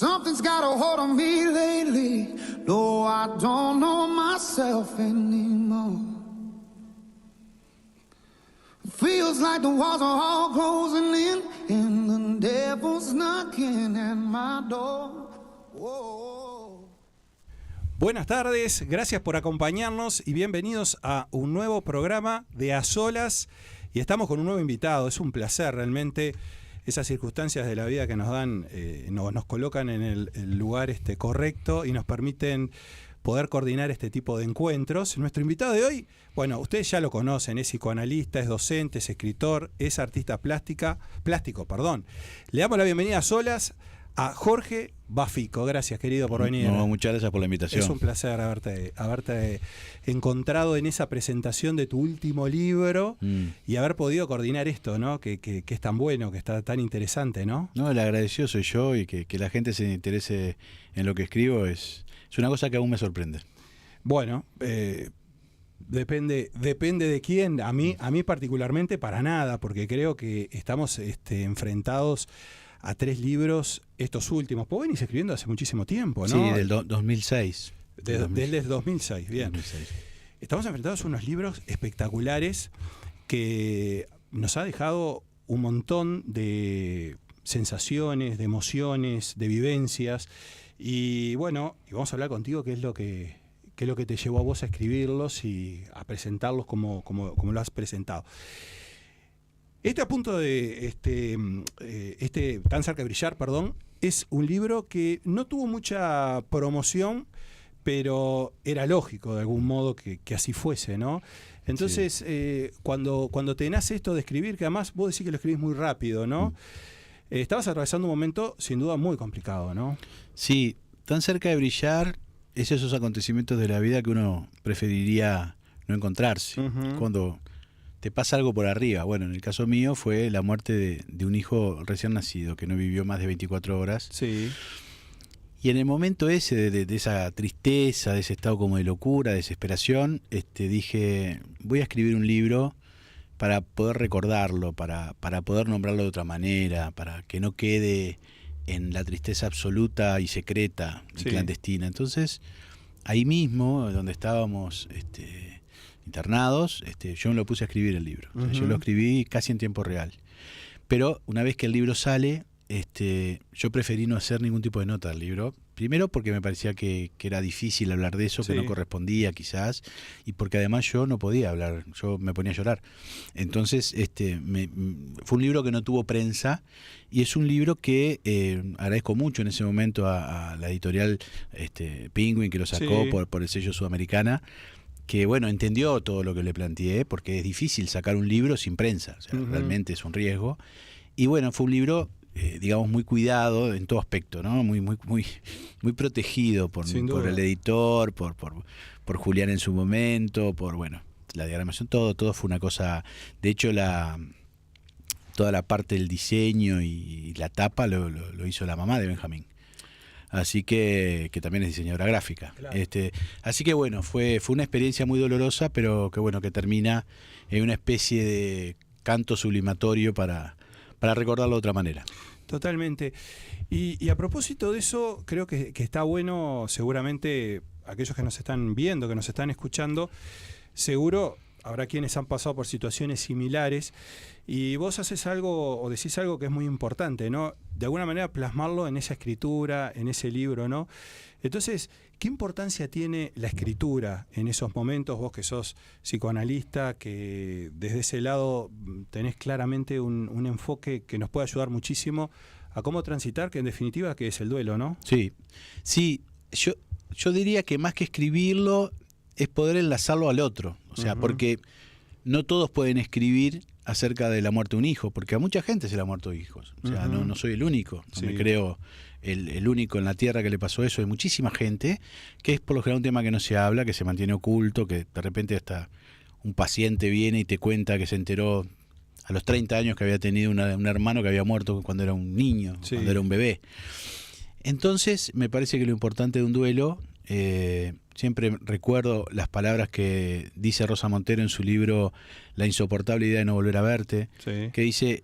Something's got a hold on me lately. No, I don't know myself anymore. Feels like the walls are all closing in, and the devil's knocking at my door. Whoa. Buenas tardes, gracias por acompañarnos y bienvenidos a un nuevo programa de A Solas. Y estamos con un nuevo invitado, es un placer realmente. Esas circunstancias de la vida que nos dan, nos colocan en el lugar correcto y nos permiten poder coordinar este tipo de encuentros. Nuestro invitado de hoy, bueno, ustedes ya lo conocen, es psicoanalista, es docente, es escritor, es artista plástico. Le damos la bienvenida a Solas a Jorge Bafico. Gracias, querido, por venir. No, muchas gracias por la invitación. Es un placer haberte encontrado en esa presentación de tu último libro y haber podido coordinar esto, ¿no? Que es tan bueno, que está tan interesante, ¿no? No, el agradecido soy yo, y que la gente se interese en lo que escribo es una cosa que aún me sorprende. Bueno, depende de quién. A mí particularmente para nada, porque creo que estamos enfrentados a 3 libros, estos últimos. Vos venís escribiendo hace muchísimo tiempo, ¿no? Sí, del 2006. Desde 2006, bien. 2006. Estamos enfrentados a unos libros espectaculares que nos ha dejado un montón de sensaciones, de emociones, de vivencias. Y bueno, y vamos a hablar contigo qué es lo que te llevó a vos a escribirlos y a presentarlos como lo has presentado. A punto de Tan cerca de brillar, es un libro que no tuvo mucha promoción, pero era lógico de algún modo que así fuese, ¿no? Entonces, sí. Cuando te nace esto de escribir, que además vos decís que lo escribís muy rápido, ¿no? Estabas atravesando un momento sin duda muy complicado, ¿no? Sí, Tan cerca de brillar es esos acontecimientos de la vida que uno preferiría no encontrarse. Cuando te pasa algo por arriba. Bueno, en el caso mío fue la muerte de un hijo recién nacido que no vivió más de 24 horas. Sí. Y en el momento ese de esa tristeza, de ese estado como de locura, desesperación, dije, voy a escribir un libro para poder recordarlo, para poder nombrarlo de otra manera, para que no quede en la tristeza absoluta y secreta y clandestina. Entonces, ahí mismo, donde estábamos internados, yo me lo puse a escribir el libro. O sea, yo lo escribí casi en tiempo real. Pero una vez que el libro sale, yo preferí no hacer ningún tipo de nota del libro. Primero porque me parecía que era difícil hablar de eso, que no correspondía quizás, y porque además yo no podía hablar, yo me ponía a llorar. Entonces fue un libro que no tuvo prensa, y es un libro que agradezco mucho en ese momento a la editorial Penguin, que lo sacó por el sello Sudamericana, que bueno, entendió todo lo que le planteé, porque es difícil sacar un libro sin prensa, o sea, realmente es un riesgo. Y bueno, fue un libro digamos muy cuidado en todo aspecto, ¿no? Muy protegido por el editor, por Julián en su momento, por la diagramación, todo fue una cosa. De hecho, toda la parte del diseño y la tapa lo hizo la mamá de Benjamín. Así que también es diseñadora gráfica. Claro. Así que bueno, fue una experiencia muy dolorosa, pero que termina en una especie de canto sublimatorio para recordarlo de otra manera. Totalmente. Y a propósito de eso, creo que está bueno, seguramente aquellos que nos están viendo, que nos están escuchando, seguro habrá quienes han pasado por situaciones similares, y vos haces algo o decís algo que es muy importante, ¿no? De alguna manera plasmarlo en esa escritura, en ese libro, ¿no? Entonces, ¿qué importancia tiene la escritura en esos momentos? Vos que sos psicoanalista, que desde ese lado tenés claramente un enfoque que nos puede ayudar muchísimo a cómo transitar, que en definitiva que es el duelo, ¿no? Sí, yo diría que más que escribirlo es poder enlazarlo al otro, o sea, porque no todos pueden escribir acerca de la muerte de un hijo, porque a mucha gente se le ha muerto hijos, o sea, no soy el único, no me creo el único en la tierra que le pasó eso. Hay muchísima gente que es por lo general un tema que no se habla, que se mantiene oculto, que de repente hasta un paciente viene y te cuenta que se enteró a los 30 años que había tenido un hermano que había muerto cuando era un niño, cuando era un bebé. Entonces me parece que lo importante de un duelo, siempre recuerdo las palabras que dice Rosa Montero en su libro La insoportable idea de no volver a verte, que dice,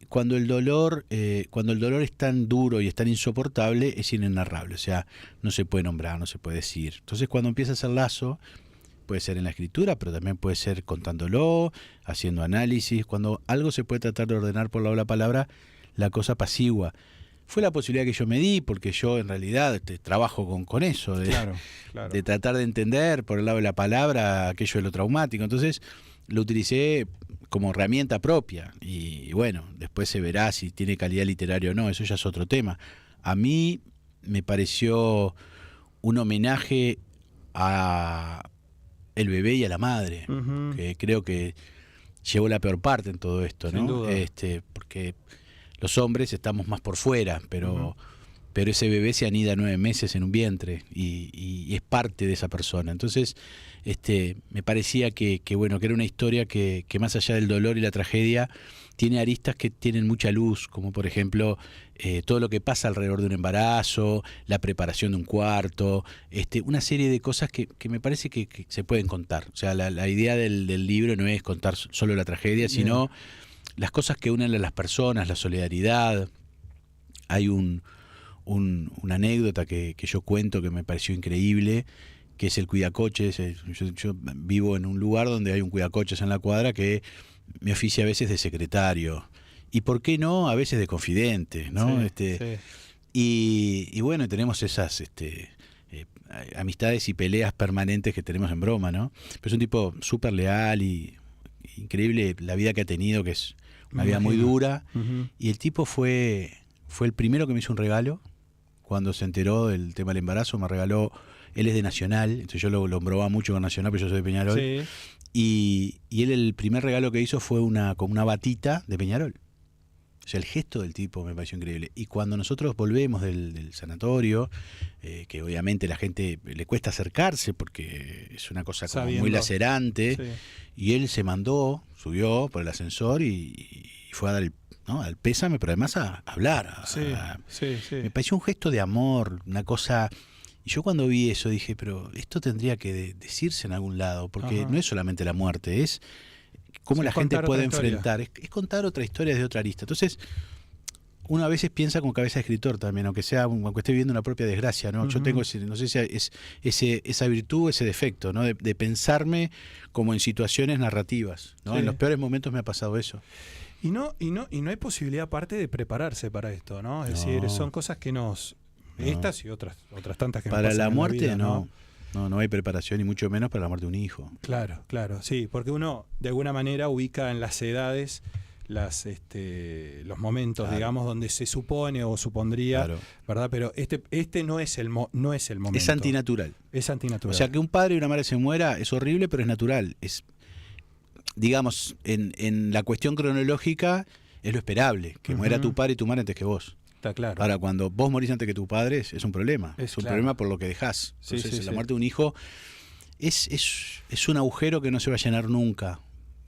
cuando el dolor es tan duro y es tan insoportable, es inenarrable, o sea, no se puede nombrar, no se puede decir. Entonces cuando empieza a hacer lazo, puede ser en la escritura, pero también puede ser contándolo, haciendo análisis. Cuando algo se puede tratar de ordenar por la palabra, la cosa apacigua. Fue la posibilidad que yo me di, porque yo en realidad trabajo con eso, Claro. de tratar de entender por el lado de la palabra aquello de lo traumático. Entonces lo utilicé como herramienta propia. Y bueno, después se verá si tiene calidad literaria o no, eso ya es otro tema. A mí me pareció un homenaje a el bebé y a la madre, Ujú. que creo que llevó la peor parte en todo esto, Sin ¿no? duda. Porque los hombres estamos más por fuera, pero, Ujú. pero ese bebé se anida 9 meses en un vientre y es parte de esa persona. Entonces, me parecía que bueno, que era una historia que más allá del dolor y la tragedia, tiene aristas que tienen mucha luz, como por ejemplo todo lo que pasa alrededor de un embarazo, la preparación de un cuarto, una serie de cosas que me parece que se pueden contar. O sea, la idea del libro no es contar solo la tragedia, sino las cosas que unen a las personas, la solidaridad. Hay una anécdota que yo cuento que me pareció increíble, que es el cuidacoches. Yo vivo en un lugar donde hay un cuidacoches en la cuadra que me oficia a veces de secretario. Y por qué no, a veces de confidente, ¿no? Sí. Y bueno, tenemos esas amistades y peleas permanentes que tenemos en broma, ¿no? Pero es un tipo súper leal y increíble la vida que ha tenido, que es una vida muy dura. Ujú. Y el tipo fue el primero que me hizo un regalo. Cuando se enteró del tema del embarazo, me regaló, él es de Nacional, entonces yo lo bromaba mucho con Nacional, pero yo soy de Peñarol. Sí. Y él el primer regalo que hizo fue como una batita de Peñarol. O sea, el gesto del tipo me pareció increíble. Y cuando nosotros volvemos del sanatorio, que obviamente la gente le cuesta acercarse porque es una cosa como Sabiendo. muy lacerante, Sí. y él se mandó, subió por el ascensor y fue a dar al pésame, pero además a hablar. Sí. Me pareció un gesto de amor, una cosa. Y yo cuando vi eso dije, pero esto tendría que decirse en algún lado, porque Ajá. no es solamente la muerte, es cómo Sí, la es gente contar puede otra historia. enfrentar, es contar otra historia desde otra arista. Entonces, uno a veces piensa con cabeza de escritor también, aunque esté viviendo una propia desgracia, ¿no? Yo Ujú. tengo no sé si es esa virtud, ese defecto, ¿no? De pensarme como en situaciones narrativas, ¿no? Sí. En los peores momentos me ha pasado eso. Y no hay posibilidad aparte de prepararse para esto, ¿no? Es No. decir, son cosas que estas y otras tantas que nos Para pasan la en muerte vida, no hay preparación, y mucho menos para la muerte de un hijo. Claro, sí, porque uno de alguna manera ubica en las edades los momentos, Claro. digamos, donde se supone o supondría, Claro. ¿verdad? Pero este no es el momento. Es antinatural. Es antinatural. O sea, que un padre y una madre se muera es horrible, pero es natural. Es, digamos, en la cuestión cronológica es lo esperable, que muera tu padre y tu madre antes que vos. Está claro. Ahora, cuando vos morís antes que tu padre, es un problema. Es un claro. problema por lo que dejás. Sí, Entonces, sí, la sí. muerte de un hijo es un agujero que no se va a llenar nunca.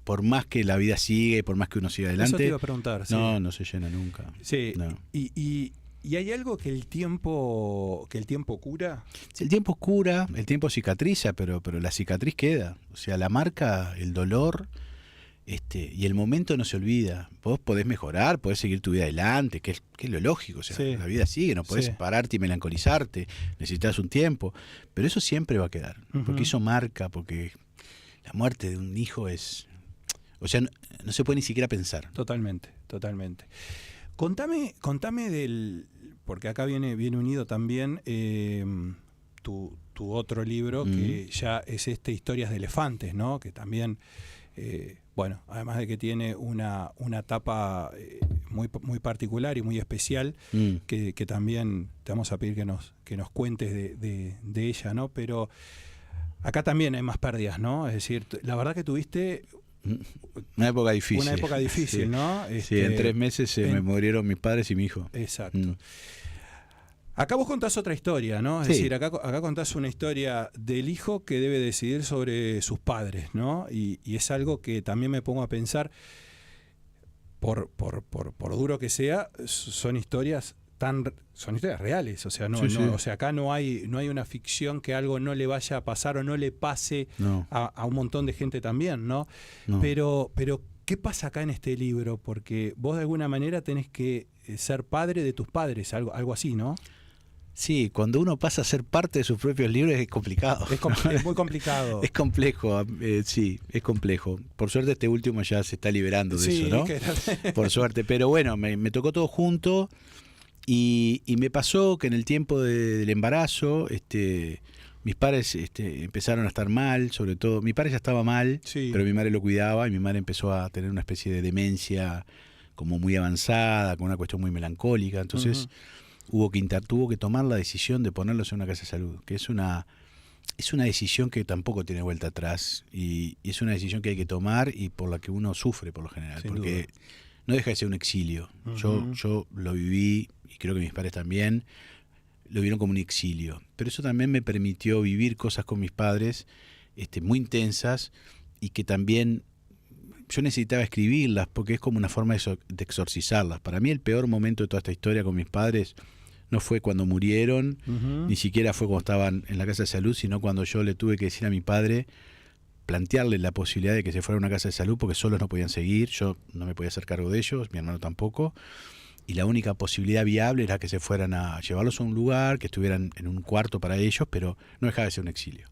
Por más que la vida sigue, por más que uno siga Eso te adelante, iba a preguntar. Sí. no se llena nunca. Sí. No. Y hay algo que el tiempo cura. El tiempo cura, el tiempo cicatriza, pero la cicatriz queda. O sea, la marca, el dolor, y el momento no se olvida. Vos podés mejorar, podés seguir tu vida adelante, que es lo lógico. O sea, Sí. la vida sigue, no podés Sí. pararte y melancolizarte, necesitas un tiempo. Pero eso siempre va a quedar, porque Ujú. eso marca, porque la muerte de un hijo es... O sea, no se puede ni siquiera pensar. Totalmente. Contame porque acá viene unido también tu otro libro, que ya es Historias de Elefantes, ¿no? Que también, además de que tiene una tapa muy particular y muy especial, que también te vamos a pedir que nos cuentes de ella, ¿no? Pero acá también hay más pérdidas, ¿no? Es decir, la verdad que tuviste Una época difícil. una época difícil, Sí. ¿no? Sí, en 3 meses me murieron mis padres y mi hijo. Exacto. Acá vos contás otra historia, ¿no? Es Sí. decir, acá contás una historia del hijo que debe decidir sobre sus padres, ¿no? Y es algo que también me pongo a pensar, por duro que sea, son historias reales. O sea, Sí, sí. o sea, acá no hay una ficción que algo no le vaya a pasar o no le pase No. a un montón de gente también, ¿no? No. Pero ¿qué pasa acá en este libro? Porque vos de alguna manera tenés que ser padre de tus padres, algo así, ¿no? Sí, cuando uno pasa a ser parte de sus propios libros es complicado. Es muy complicado. Es complejo, sí, es complejo. Por suerte este último ya se está liberando de eso, ¿no? Por suerte, pero bueno, me tocó todo junto y me pasó que en el tiempo del embarazo, mis padres empezaron a estar mal, sobre todo, mi padre ya estaba mal, sí, pero mi madre lo cuidaba y mi madre empezó a tener una especie de demencia como muy avanzada, con una cuestión muy melancólica, entonces tuvo que tomar la decisión de ponerlos en una casa de salud, que es una decisión que tampoco tiene vuelta atrás y es una decisión que hay que tomar y por la que uno sufre por lo general, sin porque duda. no deja de ser un exilio. Yo lo viví y creo que mis padres también lo vieron como un exilio, pero eso también me permitió vivir cosas con mis padres muy intensas y que también yo necesitaba escribirlas porque es como una forma de exorcizarlas. Para mí el peor momento de toda esta historia con mis padres no fue cuando murieron, ni siquiera fue cuando estaban en la casa de salud, sino cuando yo le tuve que decir a mi padre, plantearle la posibilidad de que se fuera a una casa de salud porque solos no podían seguir, yo no me podía hacer cargo de ellos, mi hermano tampoco, y la única posibilidad viable era que se fueran a llevarlos a un lugar, que estuvieran en un cuarto para ellos, pero no dejaba de ser un exilio.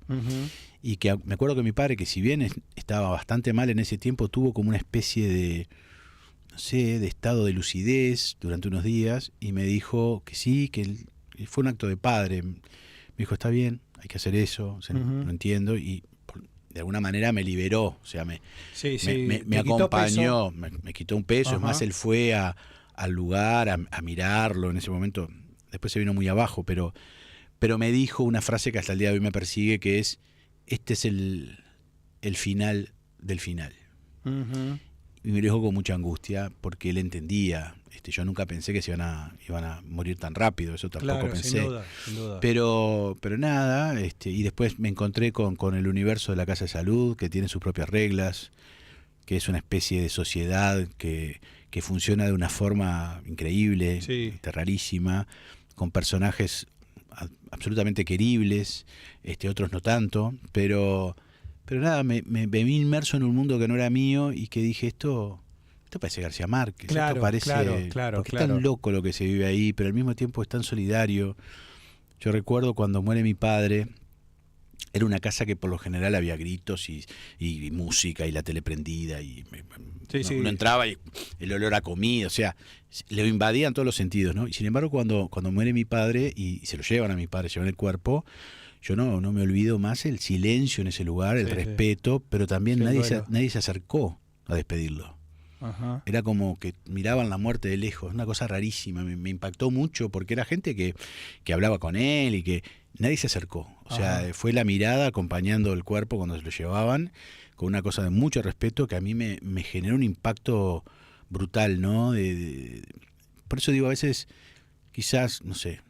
Y que me acuerdo que mi padre, que si bien estaba bastante mal en ese tiempo, tuvo como una especie de, no sé, de estado de lucidez durante unos días y me dijo que sí, fue un acto de padre. Me dijo, está bien, hay que hacer eso, lo entiendo, y de alguna manera me liberó, o sea, me acompañó, me quitó un peso, es más, él fue al lugar a mirarlo en ese momento, después se vino muy abajo, pero me dijo una frase que hasta el día de hoy me persigue, que es, este es el final del final. Y me lo dijo con mucha angustia, porque él entendía, yo nunca pensé que iban a morir tan rápido, eso tampoco pensé. Sin duda. Pero nada, y después me encontré con el universo de la Casa de Salud, que tiene sus propias reglas, que es una especie de sociedad que funciona de una forma increíble, rarísima, con personajes absolutamente queribles, otros no tanto, pero nada, me vi inmerso en un mundo que no era mío y que dije, esto parece García Márquez, esto parece, porque es tan loco lo que se vive ahí, pero al mismo tiempo es tan solidario. Yo recuerdo cuando muere mi padre, era una casa que por lo general había gritos y música y la tele prendida y uno entraba y el olor a comida, o sea, le invadían todos los sentidos, ¿no? Y sin embargo cuando muere mi padre y se lo llevan a mi padre, llevan el cuerpo, yo no me olvido más el silencio en ese lugar, el respeto, pero también nadie se acercó a despedirlo. Era como que miraban la muerte de lejos, una cosa rarísima, me impactó mucho porque era gente que hablaba con él y que nadie se acercó, o sea, fue la mirada acompañando el cuerpo cuando se lo llevaban, con una cosa de mucho respeto que a mí me generó un impacto brutal, ¿no? Por eso digo, a veces quizás, no sé,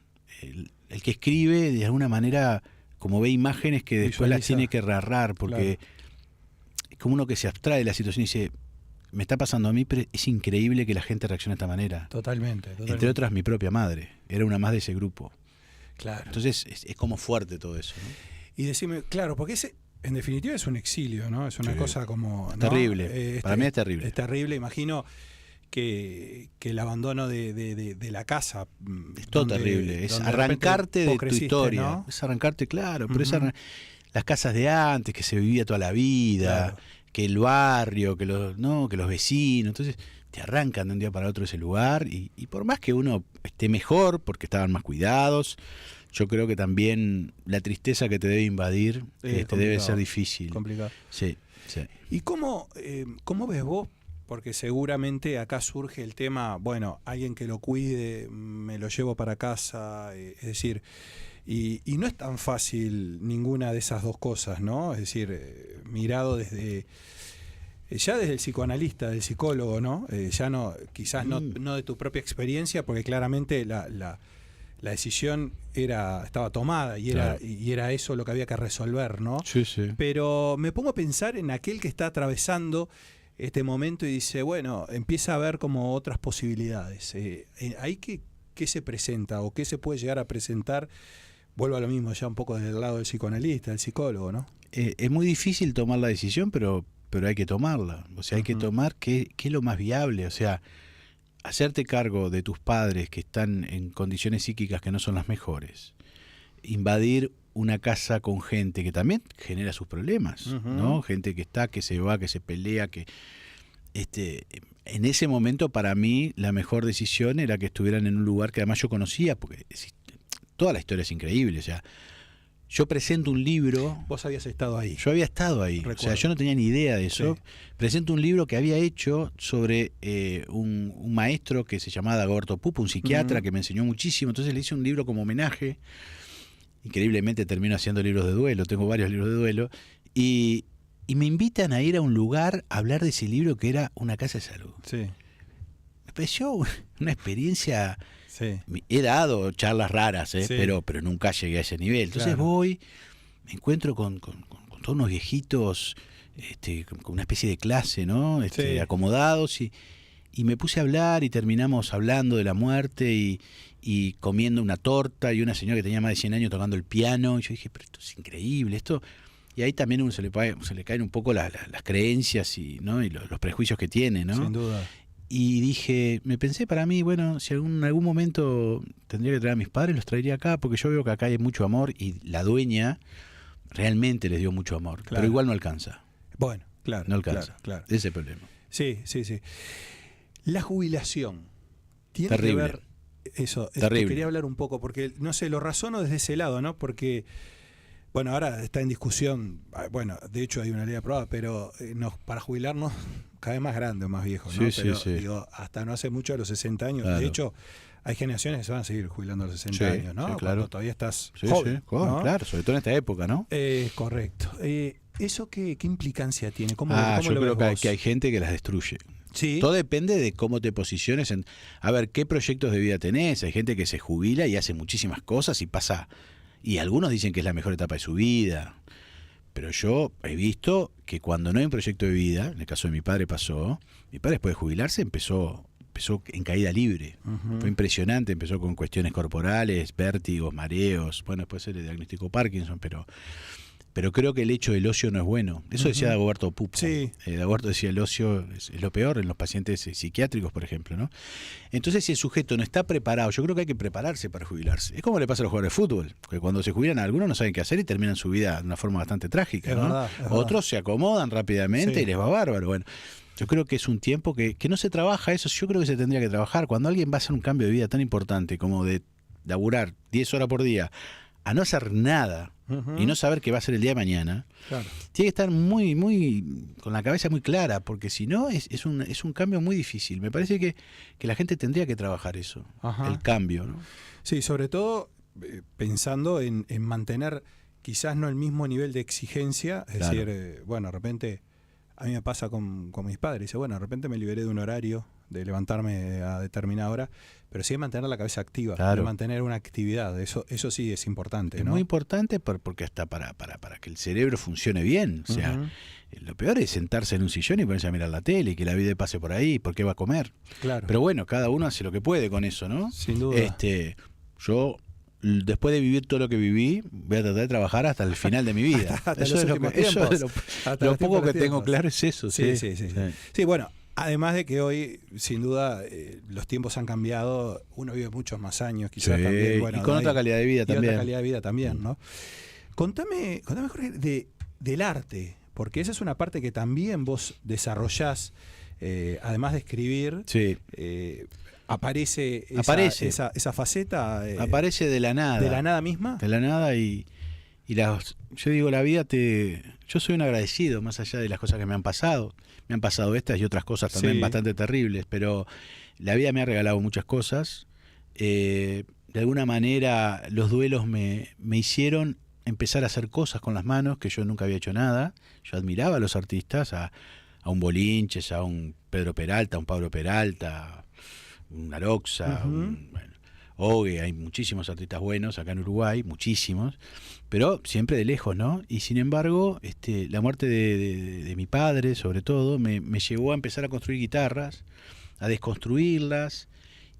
el que escribe de alguna manera como ve imágenes que después las tiene que narrar, porque es como uno que se abstrae de la situación y dice, me está pasando a mí, pero es increíble que la gente reaccione de esta manera. Totalmente. Entre otras, mi propia madre, era una más de ese grupo. Claro. Entonces es como fuerte todo eso, ¿no? Y decime, claro, porque en definitiva es un exilio, ¿no? Es una cosa como... Es terrible, para mí es terrible. Es terrible, imagino que el abandono de la casa... Es todo terrible, es arrancarte de tu historia. ¿No? Es arrancarte, claro, pero las casas de antes, que se vivía toda la vida, que el barrio, que los vecinos, entonces te arrancan de un día para otro ese lugar y por más que uno esté mejor, porque estaban más cuidados, yo creo que también la tristeza que te debe invadir debe ser difícil. Complicado. Sí. ¿Y cómo ves vos? Porque seguramente acá surge el tema, bueno, alguien que lo cuide, me lo llevo para casa, es decir, y no es tan fácil ninguna de esas dos cosas, ¿no? Es decir, mirado desde el psicoanalista, del psicólogo, ¿no? Ya no, quizás no de tu propia experiencia, porque claramente la decisión estaba tomada y era eso lo que había que resolver, ¿no? Sí. Pero me pongo a pensar en aquel que está atravesando este momento y dice, bueno, empieza a ver como otras posibilidades. ¿Ahí qué se presenta o qué se puede llegar a presentar? Vuelvo a lo mismo, ya un poco desde el lado del psicoanalista, del psicólogo, ¿no? Es muy difícil tomar la decisión, pero pero hay que tomarla. O sea, hay que tomar qué es lo más viable. O sea, hacerte cargo de tus padres que están en condiciones psíquicas que no son las mejores. Invadir una casa con gente que también genera sus problemas, ¿no? Gente que está, que se va, que se pelea, que... en ese momento para mí la mejor decisión era que estuvieran en un lugar que además yo conocía, porque toda la historia es increíble. O sea, yo presento un libro. Vos habías estado ahí. Yo había estado ahí. Recuerdo. O sea, yo no tenía ni idea de eso. Sí. Presento un libro que había hecho sobre un maestro que se llamaba Dagoberto Pupo, un psiquiatra que me enseñó muchísimo. Entonces le hice un libro como homenaje. Increíblemente termino haciendo libros de duelo. Tengo varios libros de duelo. Y me invitan a ir a un lugar a hablar de ese libro que era una casa de salud. Sí. Me pareció una experiencia... Sí. He dado charlas raras, Sí. pero nunca llegué a ese nivel. Entonces Claro. voy, me encuentro con todos unos viejitos, con una especie de clase, ¿no? Sí. Acomodados, y me puse a hablar y terminamos hablando de la muerte y comiendo una torta, y una señora que tenía más de 100 años tocando el piano. Y yo dije, pero esto es increíble, esto... Y ahí también uno se le caen un poco las creencias y los prejuicios que tiene, ¿no? Sin duda. Y dije, me pensé para mí, bueno, si en algún momento tendría que traer a mis padres, los traería acá, porque yo veo que acá hay mucho amor y la dueña realmente les dio mucho amor, Claro. pero igual no alcanza. Bueno, claro. No alcanza. Claro. Ese es el problema. Sí. La jubilación. ¿Tiene Terrible. que ver eso? Terrible. Quería hablar un poco, porque, no sé, lo razono desde ese lado, ¿no? Porque... Bueno, ahora está en discusión, bueno, de hecho hay una ley aprobada, pero para jubilarnos cada vez más grande o más viejo, ¿no? Sí, pero sí. digo, hasta no hace mucho, a los 60 años, Claro. de hecho, hay generaciones que se van a seguir jubilando a los 60 Sí, años, ¿no? sí, claro. Cuando todavía estás Sí, joven, sí, ¿no? claro, sobre todo en esta época, ¿no? Correcto. ¿Eso qué implicancia tiene? ¿Cómo Yo lo creo ves vos? que hay gente que las destruye. Sí. Todo depende de cómo te posiciones a ver qué proyectos de vida tenés. Hay gente que se jubila y hace muchísimas cosas y pasa, y algunos dicen que es la mejor etapa de su vida. Pero yo he visto que cuando no hay un proyecto de vida, en el caso de mi padre pasó, mi padre después de jubilarse empezó en caída libre. Fue impresionante, empezó con cuestiones corporales, vértigos, mareos, bueno, después se le diagnosticó Parkinson, pero creo que el hecho del ocio no es bueno. Eso decía Dagoberto Pupo. Sí. Dagoberto decía el ocio es lo peor en los pacientes psiquiátricos, por ejemplo, ¿no? Entonces, si el sujeto no está preparado, yo creo que hay que prepararse para jubilarse. Es como le pasa a los jugadores de fútbol, que cuando se jubilan algunos no saben qué hacer y terminan su vida de una forma bastante trágica, Es ¿no? verdad, es Otros se acomodan rápidamente Sí. y les va bárbaro. Bueno, yo creo que es un tiempo que no se trabaja eso. Yo creo que se tendría que trabajar. Cuando alguien va a hacer un cambio de vida tan importante como de laburar 10 horas por día a no hacer nada y no saber qué va a ser el día de mañana, Claro. tiene que estar muy con la cabeza muy clara, porque si no es un cambio muy difícil. Me parece que la gente tendría que trabajar eso, Ajá. el cambio, ¿no? Sí, sobre todo pensando en mantener quizás no el mismo nivel de exigencia, es Claro. decir, bueno, de repente, a mí me pasa con mis padres, dice, bueno, de repente me liberé de un horario, de levantarme a determinada hora, pero sí de mantener la cabeza activa, Claro. de mantener una actividad, eso sí es importante, Es ¿no? muy importante porque hasta para que el cerebro funcione bien. O sea, lo peor es sentarse en un sillón y ponerse a mirar la tele y que la vida pase por ahí, ¿por qué va a comer? Claro, Pero bueno, cada uno hace lo que puede con eso, ¿no? sin duda. Yo, después de vivir todo lo que viví, voy a tratar de trabajar hasta el final de mi vida. Hasta Eso los es lo últimos que- eso es tiempos. Hasta lo los poco que tiempos. tengo claro es eso. Sí. Sí, bueno, además de que hoy, sin duda, los tiempos han cambiado, uno vive muchos más años, quizás Sí, también. Bueno, y con no otra hay- calidad de vida y también. otra calidad de vida también, ¿no? Contame Jorge, del arte, porque esa es una parte que también vos desarrollás, además de escribir, Sí, aparece Aparece. esa faceta aparece de la nada. de la nada misma. De la nada yo digo, la vida yo soy un agradecido, más allá de las cosas que me han pasado. Me han pasado estas y otras cosas también Sí. bastante terribles, pero la vida me ha regalado muchas cosas. De alguna manera los duelos me hicieron empezar a hacer cosas con las manos que yo nunca había hecho nada. Yo admiraba a los artistas, a un Bolinches, a un Pedro Peralta, a un Pablo Peralta, un Aroxa, bueno, Ogue, hay muchísimos artistas buenos acá en Uruguay, muchísimos, pero siempre de lejos, ¿no? Y sin embargo, la muerte de mi padre, sobre todo, me llevó a empezar a construir guitarras, a desconstruirlas,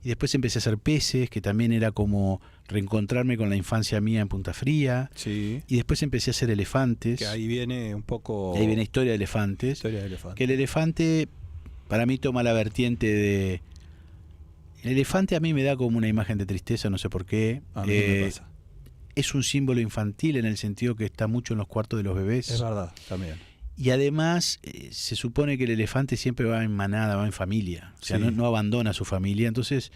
y Y después empecé a hacer peces, que también era como reencontrarme con la infancia mía en Punta Fría. Sí. Y después empecé a hacer elefantes. Que ahí viene un poco... Y ahí viene Historia de Elefantes. Historia de elefante. Que el elefante, para mí, toma la vertiente de... El elefante a mí me da como una imagen de tristeza, no sé por qué. A mí me pasa. Es un símbolo infantil en el sentido que está mucho en los cuartos de los bebés. Es verdad, también. Y además se supone que el elefante siempre va en manada, va en familia, o sea, Sí. no abandona a su familia. Entonces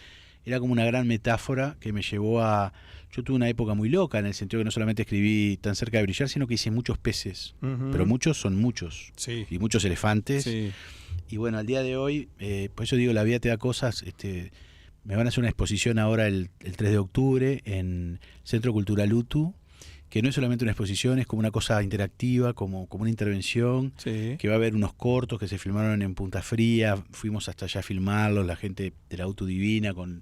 era como una gran metáfora que me llevó a... Yo tuve una época muy loca en el sentido que no solamente escribí Tan cerca de brillar, sino que hice muchos peces, Ujú. pero muchos son muchos, Sí. y muchos elefantes. Sí. Y bueno, al día de hoy, por eso digo, la vida te da cosas. Me van a hacer una exposición ahora el 3 de octubre en Centro Cultural UTU, que no es solamente una exposición, es como una cosa interactiva, como una intervención, Sí. que va a haber unos cortos que se filmaron en Punta Fría, fuimos hasta allá a filmarlos, la gente de la UTU Divina, con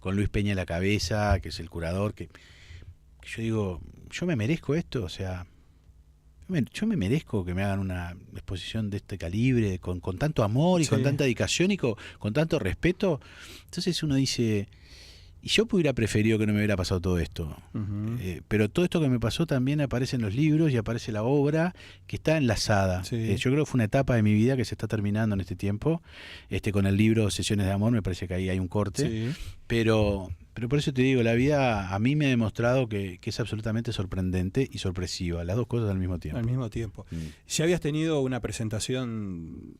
Luis Peña a la cabeza, que es el curador, que yo digo, yo me merezco esto, o sea, yo me merezco que me hagan una exposición de este calibre, con tanto amor y Sí. con tanta dedicación y con tanto respeto. Entonces uno dice... Y yo hubiera preferido que no me hubiera pasado todo esto. Ujú. Pero todo esto que me pasó también aparece en los libros y aparece la obra que está enlazada. Sí. Yo creo que fue una etapa de mi vida que se está terminando en este tiempo. Con el libro Sesiones de Amor me parece que ahí hay un corte. Sí. Pero por eso te digo, la vida a mí me ha demostrado que es absolutamente sorprendente y sorpresiva. Las dos cosas al mismo tiempo. Al mismo tiempo. Mm. ¿Ya habías tenido una presentación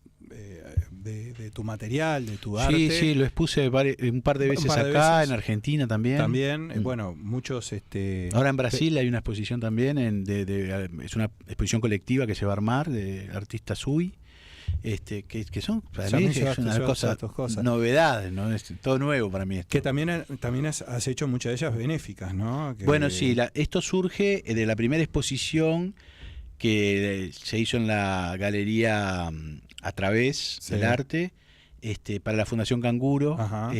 de tu material, de tu arte? Sí, lo expuse un par de veces par de acá, veces. en Argentina también. También, Mm. Bueno, muchos... Ahora en Brasil hay una exposición también, es una exposición colectiva que se va a armar de artistas UI, que son para mí es una cosa, novedades, ¿no? Es todo nuevo para mí esto. Que también has hecho muchas de ellas benéficas, ¿no? Bueno, sí, esto surge de la primera exposición que se hizo en la galería A Través del Arte, para la Fundación Canguro. Ajá.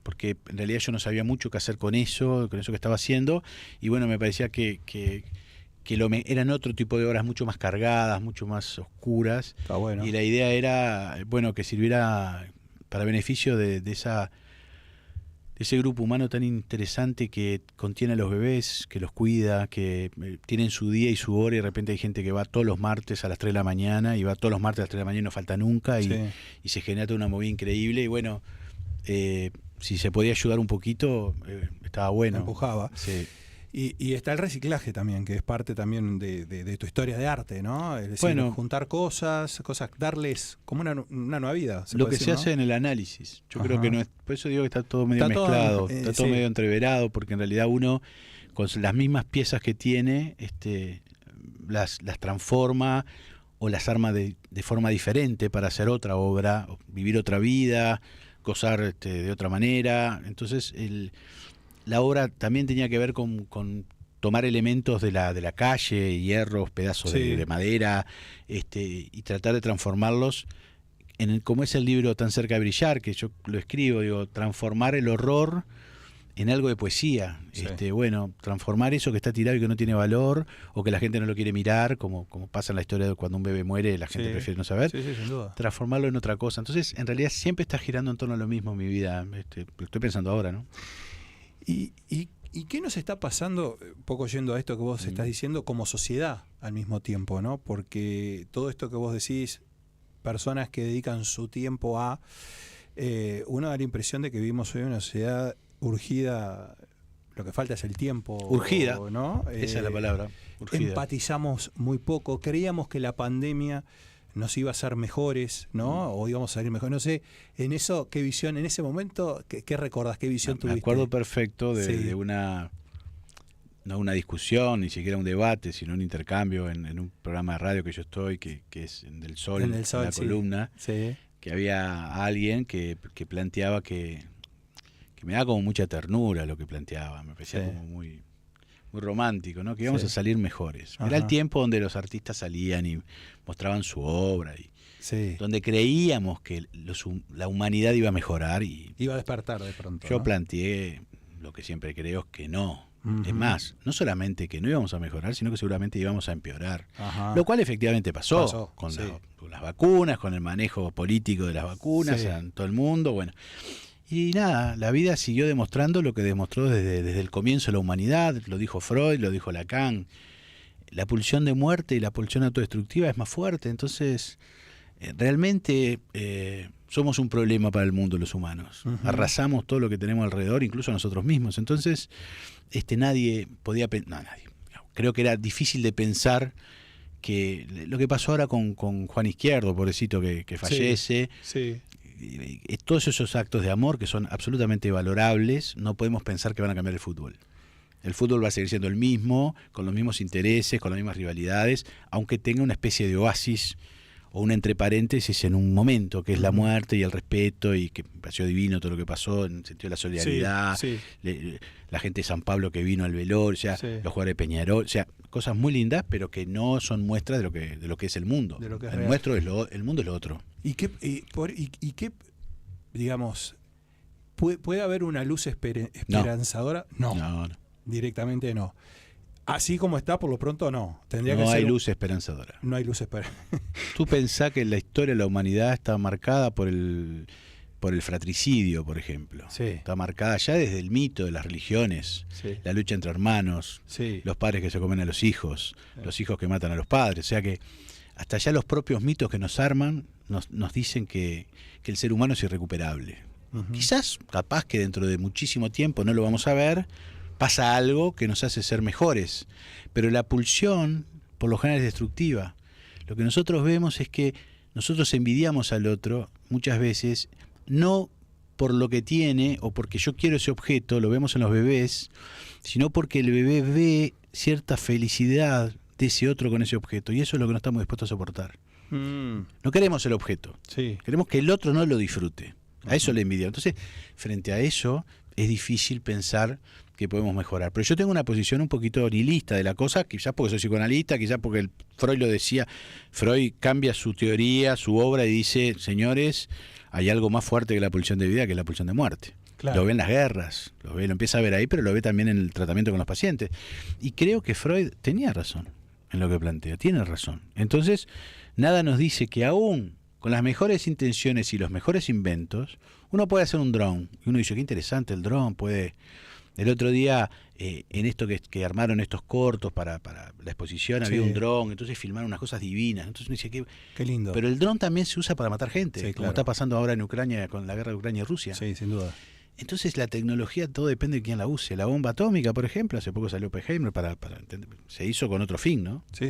Porque en realidad yo no sabía mucho qué hacer con eso que estaba haciendo, y bueno, me parecía que eran otro tipo de obras mucho más cargadas, mucho más oscuras. Está bueno. Y la idea era, bueno, que sirviera para beneficio de ese grupo humano tan interesante que contiene a los bebés, que los cuida, que tienen su día y su hora, y de repente hay gente que va todos los martes a las 3 de la mañana, y va todos los martes a las 3 de la mañana y no falta nunca, Sí. y se genera toda una movida increíble. Y bueno, si se podía ayudar un poquito, estaba bueno. Empujaba. Sí. Y está el reciclaje también, que es parte también de tu historia de arte, ¿no? Es decir, Bueno, juntar cosas, darles como una nueva vida. Lo que decir, se ¿no? hace en el análisis. Yo Ajá. creo que no es, por eso digo que está todo medio Está todo, mezclado, está todo sí. medio entreverado, porque en realidad uno con las mismas piezas que tiene, las transforma o las arma de forma diferente para hacer otra obra, vivir otra vida, gozar de otra manera. Entonces la obra también tenía que ver con tomar elementos de la calle, hierros, pedazos Sí. de madera, y tratar de transformarlos como es el libro Tan cerca de brillar, que yo lo escribo, digo, transformar el horror en algo de poesía. Sí. Bueno, transformar eso que está tirado y que no tiene valor, o que la gente no lo quiere mirar, como pasa en la historia de cuando un bebé muere, la gente Sí. prefiere no saber. Sí, sin duda. Transformarlo en otra cosa. Entonces, en realidad siempre está girando en torno a lo mismo mi vida. Lo estoy pensando ahora, ¿no? ¿Y qué nos está pasando, un poco yendo a esto que vos estás diciendo, como sociedad al mismo tiempo, ¿no? Porque todo esto que vos decís, personas que dedican su tiempo a... uno da la impresión de que vivimos hoy en una sociedad urgida, lo que falta es el tiempo. Urgida, ¿no? esa es la palabra, urgida. Empatizamos muy poco, creíamos que la pandemia nos iba a hacer mejores, ¿no? O íbamos a salir mejor. No sé, en eso, ¿qué visión? En ese momento, ¿qué recordás? ¿Qué visión tuviste? Me acuerdo perfecto de no una discusión, ni siquiera un debate, sino un intercambio en un programa de radio que yo estoy, que es en Del Sol, en la sí. Columna, sí. Que había alguien que planteaba que me da como mucha ternura lo que planteaba, me parecía como muy romántico, ¿no? Que íbamos a salir mejores. Era el tiempo donde los artistas salían y mostraban su obra, y donde creíamos que la humanidad iba a mejorar, y iba a despertar de pronto. Yo ¿no? planteé lo que siempre creo, es que no. Uh-huh. Es más, no solamente que no íbamos a mejorar, sino que seguramente íbamos a empeorar. Ajá. Lo cual efectivamente pasó con las vacunas, con el manejo político de las vacunas en todo el mundo. Bueno, Y nada, la vida siguió demostrando lo que demostró desde el comienzo de la humanidad, lo dijo Freud, lo dijo Lacan. La pulsión de muerte y la pulsión autodestructiva es más fuerte, entonces realmente somos un problema para el mundo los humanos. Arrasamos todo lo que tenemos alrededor, incluso nosotros mismos. Entonces, nadie podía nadie. Creo que era difícil de pensar que lo que pasó ahora con Juan Izquierdo, pobrecito que fallece. Sí. Todos esos actos de amor que son absolutamente valorables, no podemos pensar que van a cambiar el fútbol. El fútbol va a seguir siendo el mismo, con los mismos intereses, con las mismas rivalidades, aunque tenga una especie de oasis o un entre paréntesis en un momento, que es la muerte y el respeto, y que me pareció divino todo lo que pasó en el sentido de la solidaridad, la gente de San Pablo que vino al velorio, o sea, los jugadores de Peñarol, o sea, cosas muy lindas, pero que no son muestras de lo que es el mundo. De lo que es el real. nuestro es el mundo es lo otro. ¿Y qué, digamos, puede haber una luz esperanzadora? No. Directamente no. Así como está, por lo pronto no. No hay luz esperanzadora. No hay luz esperanzadora. Tú pensás que la historia de la humanidad está marcada por el fratricidio, por ejemplo. Sí. Está marcada ya desde el mito de las religiones, la lucha entre hermanos, los padres que se comen a los hijos que matan a los padres. O sea que hasta ya los propios mitos que nos arman nos dicen que el ser humano es irrecuperable. Quizás, capaz que dentro de muchísimo tiempo no lo vamos a ver, pasa algo que nos hace ser mejores. Pero la pulsión, por lo general, es destructiva. Lo que nosotros vemos es que nosotros envidiamos al otro muchas veces, no por lo que tiene o porque yo quiero ese objeto, lo vemos en los bebés, sino porque el bebé ve cierta felicidad de ese otro con ese objeto, y eso es lo que no estamos dispuestos a soportar. No queremos el objeto, queremos que el otro no lo disfrute. A eso le envidia. Entonces, frente a eso, es difícil pensar que podemos mejorar. Pero yo tengo una posición un poquito nihilista de la cosa, quizás porque soy psicoanalista, quizás porque Freud lo decía. Freud cambia su teoría, su obra, y dice, señores, hay algo más fuerte que la pulsión de vida, que es la pulsión de muerte. Claro. Lo ve en las guerras, lo empieza a ver ahí, pero lo ve también en el tratamiento con los pacientes. Y creo que Freud tenía razón en lo que plantea, tiene razón. Entonces, nada nos dice que aún con las mejores intenciones y los mejores inventos, uno puede hacer un dron. Y uno dice, qué interesante el dron, puede... El otro día, en esto que armaron estos cortos para la exposición, había un dron, entonces filmaron unas cosas divinas. Entonces uno dice, qué lindo. Pero el dron también se usa para matar gente, como claro. está pasando ahora en Ucrania con la guerra de Ucrania y Rusia. Sí, sin duda. Entonces la tecnología, todo depende de quién la use. La bomba atómica, por ejemplo, hace poco salió Oppenheimer, se hizo con otro fin, ¿no? Sí.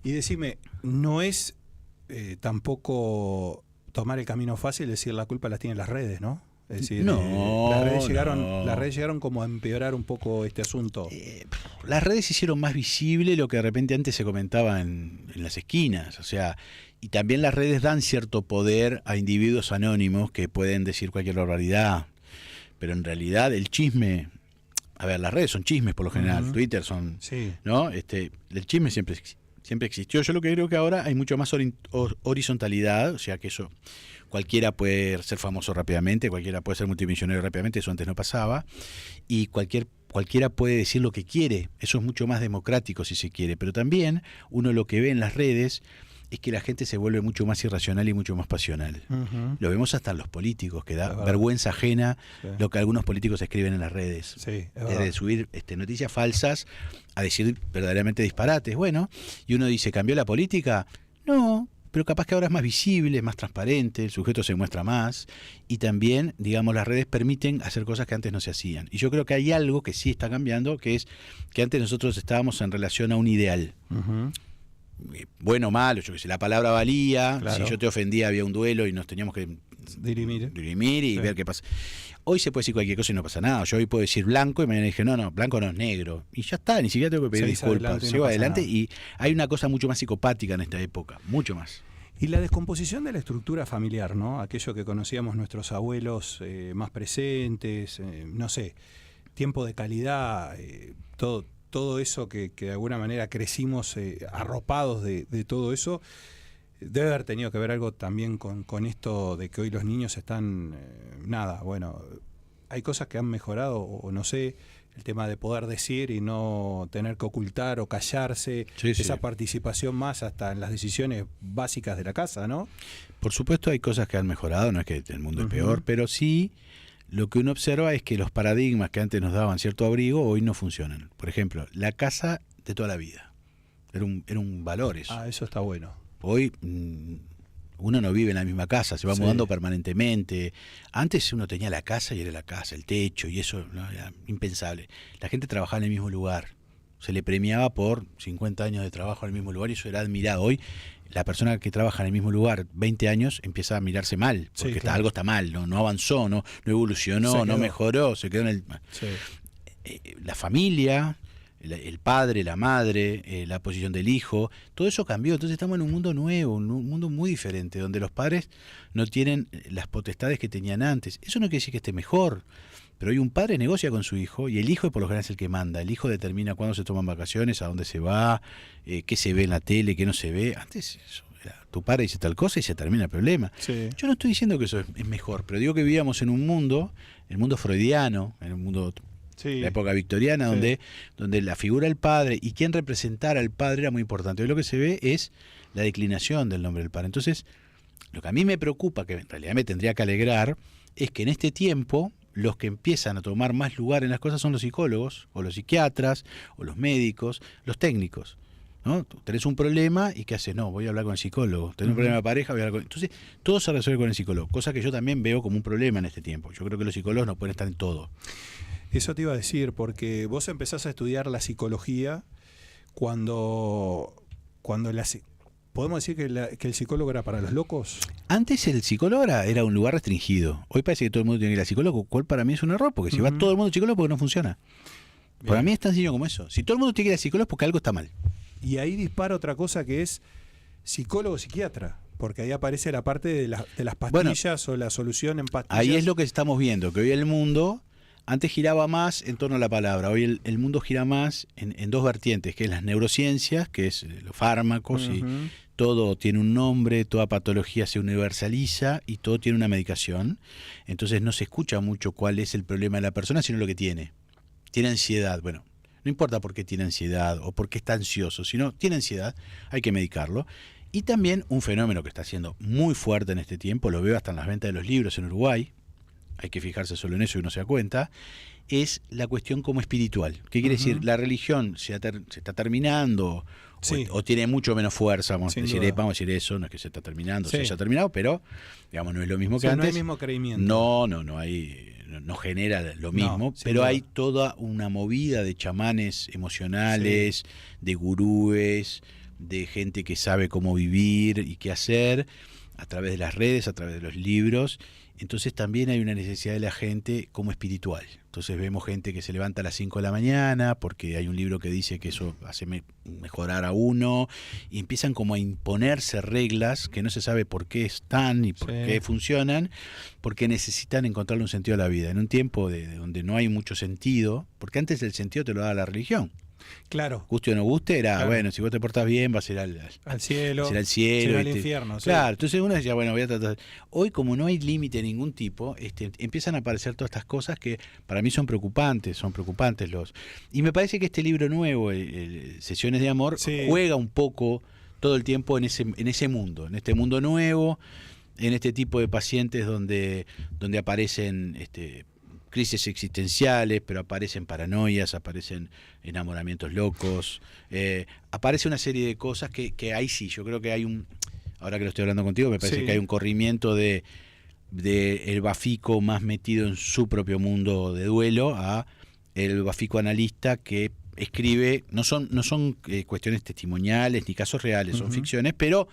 Y decime, no es tampoco tomar el camino fácil, decir la culpa la tienen las redes, ¿no? Es decir, las redes llegaron como a empeorar un poco este asunto. Las redes hicieron más visible lo que de repente antes se comentaba en las esquinas, o sea, y también las redes dan cierto poder a individuos anónimos que pueden decir cualquier barbaridad, pero en realidad el chisme, a ver, las redes son chismes por lo general, Twitter son, ¿no? El chisme siempre existió. Yo lo que creo que ahora hay mucho más horizontalidad, o sea que eso, cualquiera puede ser famoso rápidamente, cualquiera puede ser multimillonario rápidamente, eso antes no pasaba, y cualquiera puede decir lo que quiere, eso es mucho más democrático si se quiere, pero también uno lo que ve en las redes es que la gente se vuelve mucho más irracional y mucho más pasional. Lo vemos hasta en los políticos, que da vergüenza ajena lo que algunos políticos escriben en las redes. Desde subir noticias falsas a decir verdaderamente disparates. Bueno, y uno dice, ¿cambió la política? No, pero capaz que ahora es más visible, es más transparente, el sujeto se muestra más, y también, digamos, las redes permiten hacer cosas que antes no se hacían. Y yo creo que hay algo que sí está cambiando, que es que antes nosotros estábamos en relación a un ideal. Bueno o malo, yo que sé, la palabra valía, si yo te ofendía había un duelo y nos teníamos que dirimir y ver qué pasa. Hoy se puede decir cualquier cosa y no pasa nada. Yo hoy puedo decir blanco y mañana dije, no, blanco no es negro. Y ya está, ni siquiera tengo que pedir disculpas. Sigo adelante y hay una cosa mucho más psicopática en esta época, mucho más. Y la descomposición de la estructura familiar, ¿no? Aquello que conocíamos nuestros abuelos más presentes, no sé, tiempo de calidad, todo eso que de alguna manera crecimos arropados de todo eso, debe haber tenido que ver algo también con esto de que hoy los niños están, hay cosas que han mejorado, o no sé, el tema de poder decir y no tener que ocultar o callarse, Sí, sí. esa participación más hasta en las decisiones básicas de la casa, ¿no? Por supuesto hay cosas que han mejorado, no es que el mundo es Ujú. peor, pero sí lo que uno observa es que los paradigmas que antes nos daban cierto abrigo hoy no funcionan. Por ejemplo, la casa de toda la vida. Era un valor eso. Ah, eso está bueno. Hoy uno no vive en la misma casa, se va Sí. mudando permanentemente. Antes uno tenía la casa y era la casa, el techo, y eso no, era impensable. La gente trabajaba en el mismo lugar. Se le premiaba por 50 años de trabajo en el mismo lugar y eso era admirado. Hoy la persona que trabaja en el mismo lugar 20 años empieza a mirarse mal, Sí, porque claro. algo está mal, no avanzó, no evolucionó, Se no quedó. mejoró, se quedó en el... Sí. La familia, el padre, la madre, la posición del hijo, todo eso cambió. Entonces estamos en un mundo nuevo, un mundo muy diferente, donde los padres no tienen las potestades que tenían antes. Eso no quiere decir que esté mejor, pero hoy un padre negocia con su hijo y el hijo por lo general es el que manda. El hijo determina cuándo se toman vacaciones, a dónde se va, qué se ve en la tele, qué no se ve. Antes eso era, tu padre dice tal cosa y se termina el problema. Sí. Yo no estoy diciendo que eso es mejor, pero digo que vivíamos en un mundo, el mundo freudiano, en un mundo... Sí. La época victoriana, Sí. donde la figura del padre y quién representara al padre era muy importante. Hoy lo que se ve es la declinación del nombre del padre. Entonces, lo que a mí me preocupa, que en realidad me tendría que alegrar, es que en este tiempo los que empiezan a tomar más lugar en las cosas son los psicólogos, o los psiquiatras, o los médicos, los técnicos. ¿No? Tú tenés un problema y ¿qué haces? No, voy a hablar con el psicólogo. Tenés un problema de pareja, voy a hablar con... Entonces, todo se resuelve con el psicólogo, cosa que yo también veo como un problema en este tiempo. Yo creo que los psicólogos no pueden estar en todo. Eso te iba a decir, porque vos empezás a estudiar la psicología cuando ¿podemos decir que el psicólogo era para los locos? Antes el psicólogo era un lugar restringido. Hoy parece que todo el mundo tiene que ir al psicólogo, cual para mí es un error, porque si va todo el mundo al psicólogo, porque no funciona. Para mí es tan sencillo como eso. Si todo el mundo tiene que ir al psicólogo es porque algo está mal. Y ahí dispara otra cosa que es psicólogo-psiquiatra, porque ahí aparece la parte de las pastillas o la solución en pastillas. Ahí es lo que estamos viendo, que hoy el mundo antes giraba más en torno a la palabra. Hoy el mundo gira más en dos vertientes, que es las neurociencias, que es los fármacos, y todo tiene un nombre, toda patología se universaliza y todo tiene una medicación. Entonces no se escucha mucho cuál es el problema de la persona, sino lo que tiene. Tiene ansiedad. Bueno, no importa por qué tiene ansiedad o por qué está ansioso, sino tiene ansiedad, hay que medicarlo. Y también un fenómeno que está siendo muy fuerte en este tiempo, lo veo hasta en las ventas de los libros en Uruguay, hay que fijarse solo en eso y uno se da cuenta, es la cuestión como espiritual. ¿Qué quiere decir? La religión se está terminando, Sí. o tiene mucho menos fuerza, vamos a Sin decir, duda. vamos a decir eso, no es que se está terminando, Sí. se ha terminado, pero digamos no es lo mismo O sea, que no hay antes. el mismo creimiento. No genera lo mismo, sin pero duda. hay toda una movida de chamanes emocionales, de gurúes, de gente que sabe cómo vivir y qué hacer a través de las redes, a través de los libros. Entonces también hay una necesidad de la gente como espiritual. Entonces vemos gente que se levanta a las 5 de la mañana porque hay un libro que dice que eso hace mejorar a uno, y empiezan como a imponerse reglas que no se sabe por qué están y por qué funcionan, porque necesitan encontrarle un sentido a la vida. En un tiempo donde no hay mucho sentido, porque antes el sentido te lo da la religión. Claro. Guste o no guste, era, Claro. bueno, si vos te portás bien vas a ir Al cielo. vas a ir al cielo. al y infierno. Sí. Claro, entonces uno decía, bueno, voy a tratar. Hoy, como no hay límite de ningún tipo, empiezan a aparecer todas estas cosas que para mí son preocupantes Y me parece que este libro nuevo, Sesiones de Amor, juega un poco todo el tiempo en ese mundo, en este mundo nuevo, en este tipo de pacientes donde aparecen crisis existenciales, pero aparecen paranoias, aparecen enamoramientos locos, aparece una serie de cosas que ahí sí, yo creo que hay ahora que lo estoy hablando contigo, me parece que hay un corrimiento de el bafico más metido en su propio mundo de duelo a el bafico analista que escribe, no son cuestiones testimoniales ni casos reales, son ficciones, pero